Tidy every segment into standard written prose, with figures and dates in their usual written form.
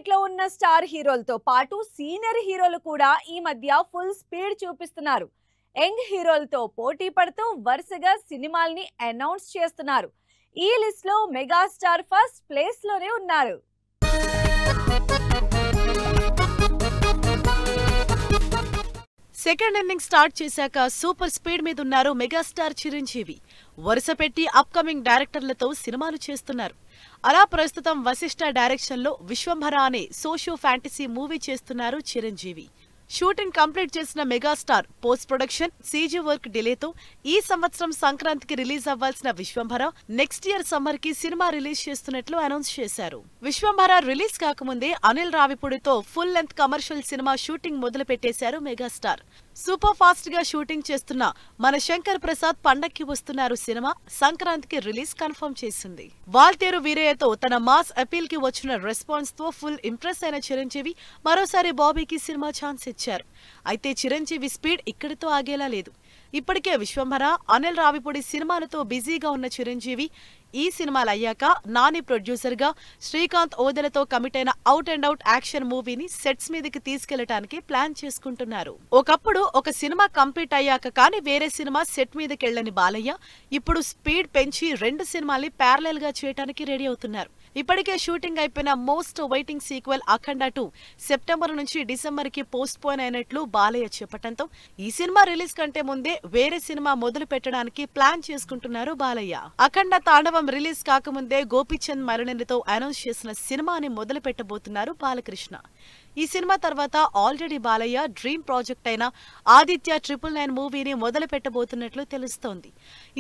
Limelight లో ఉన్న star హీరోలతో పాటు సీనియర్ హీరోలు కూడా ఈ మధ్య ఫుల్ స్పీడ్ చూపిస్తున్నారు. యంగ్ హీరోలతో పోటీ పడుతూ వరుసగా సినిమాల్ని అనౌన్స్ చేస్తున్నారు. ఈ లిస్ట్ లో మెగాస్టార్ ఫస్ట్ ప్లేస్ లోనే ఉన్నారు. సెకండ్ ఇన్నింగ్ స్టార్ట్ చేశాక సూపర్ స్పీడ్ మీద ఉన్నారు మెగాస్టార్ చిరంజీవి. వరుస పెట్టి అప్కమింగ్ డైరెక్టర్లతో సినిమాలు చేస్తున్నారు. అలా ప్రస్తుతం వశిష్ఠ డైరెక్షన్ లో విశ్వంభర అనే సోషియో ఫ్యాంటసీ మూవీ చేస్తున్నారు చిరంజీవి. షూటింగ్ కంప్లీట్ చేసిన megastar post production CG work డిలేతో ఈ సంవత్సరం సంక్రాంతికి రిలీజ్ అవ్వాల్సిన విశ్వంభర నెక్స్ట్ ఇయర్ సమ్మర్ కి సినిమా రిలీజ్ చేస్తున్నట్లు అనౌన్స్ చేశారు. విశ్వంభర రిలీజ్ కాకముందే అనిల్ రావిపూడితో ఫుల్ లెంత్ కమర్షియల్ సినిమా షూటింగ్ మొదలు పెట్టేశారు మెగాస్టార్. సూపర్ ఫాస్ట్ గా షూటింగ్ చేస్తున్న మన శంకర్ ప్రసాద్ పండక్కి వస్తున్నారు సినిమా సంక్రాంతికి రిలీజ్ కన్ఫర్మ్ చేసింది. వాల్తేరు వీరయ్యతో తన మాస్ అపీల్ కి వచ్చిన రెస్పాన్స్ తో ఫుల్ ఇంప్రెస్ అయిన చిరంజీవి మరోసారి బాబీకి సినిమా ఛాన్స్ ఇచ్చారు. అయితే చిరంజీవి స్పీడ్ ఇక్కడితో ఆగేలా లేదు. ఇప్పటికే విశ్వంభర అనిల్ రావిపూడి సినిమాలతో బిజీగా ఉన్న చిరంజీవి ఈ సినిమాలు అయ్యాక నాని ప్రొడ్యూసర్ గా శ్రీకాంత్ ఓదెలతో కమిట్ అయిన అవుట్ అండ్ అవుట్ యాక్షన్ మూవీని సెట్స్ మీదకి తీసుకెళ్లడానికి ప్లాన్ చేసుకుంటున్నారు. ఒకప్పుడు ఒక సినిమా కంప్లీట్ అయ్యాక కానీ వేరే సినిమా సెట్ మీదకెళ్లని బాలయ్య ఇప్పుడు స్పీడ్ పెంచి 2 సినిమాల్ని ప్యారలల్ గా చేయడానికి రెడీ అవుతున్నారు. ఇప్పటికే షూటింగ్ అయిపోయిన మోస్ట్ వెయిటింగ్ సీక్వెల్ అఖండ 2 సెప్టెంబర్ నుంచి డిసెంబర్ కి పోస్ట్ పోన్ అయినట్లు బాలయ్య చెప్పడంతో ఈ సినిమా రిలీజ్ కంటే ముందే వేరే సినిమా మొదలు పెట్టడానికి ప్లాన్ చేసుకుంటున్నారు బాలయ్య. అఖండ తాండవం రిలీజ్ కాకముందే గోపీచంద్ మరణితో అనౌన్స్ చేసిన సినిమాని మొదలు పెట్టబోతున్నారు బాలకృష్ణ. ఈ సినిమా తర్వాత ఆల్రెడీ బాలయ్య డ్రీమ్ ప్రాజెక్ట్ అయిన ఆదిత్య 999 మూవీని మొదలు పెట్టబోతున్నట్లు తెలుస్తోంది.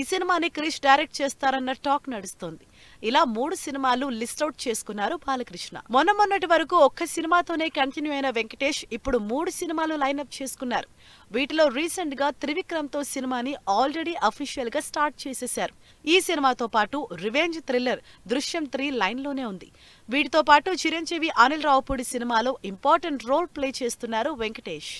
ఈ సినిమాని క్రిష్ డైరెక్ట్ చేస్తారన్న టాక్ నడుస్తోంది. ఇలా 3 సినిమాలు లిస్ట్అవుట్ చేసుకున్నారు బాలకృష్ణ. మొన్నటి వరకు ఒక్క సినిమాతోనే కంటిన్యూ అయిన వెంకటేష్ ఇప్పుడు 3 సినిమాలు లైన్అప్ చేసుకున్నారు. వీటిలో రీసెంట్ గా త్రివిక్రమ్ తో సినిమాని ఆల్రెడీ అఫీషియల్ గా స్టార్ట్ చేసేశారు. ఈ సినిమాతో పాటు రివెంజ్ థ్రిల్లర్ దృశ్యం 3 లైన్ లోనే ఉంది. వీటితో పాటు చిరంజీవి అనిల్ రావుపూడి సినిమాలో ఇంపార్టెంట్ రోల్ ప్లే చేస్తున్నారు వెంకటేష్.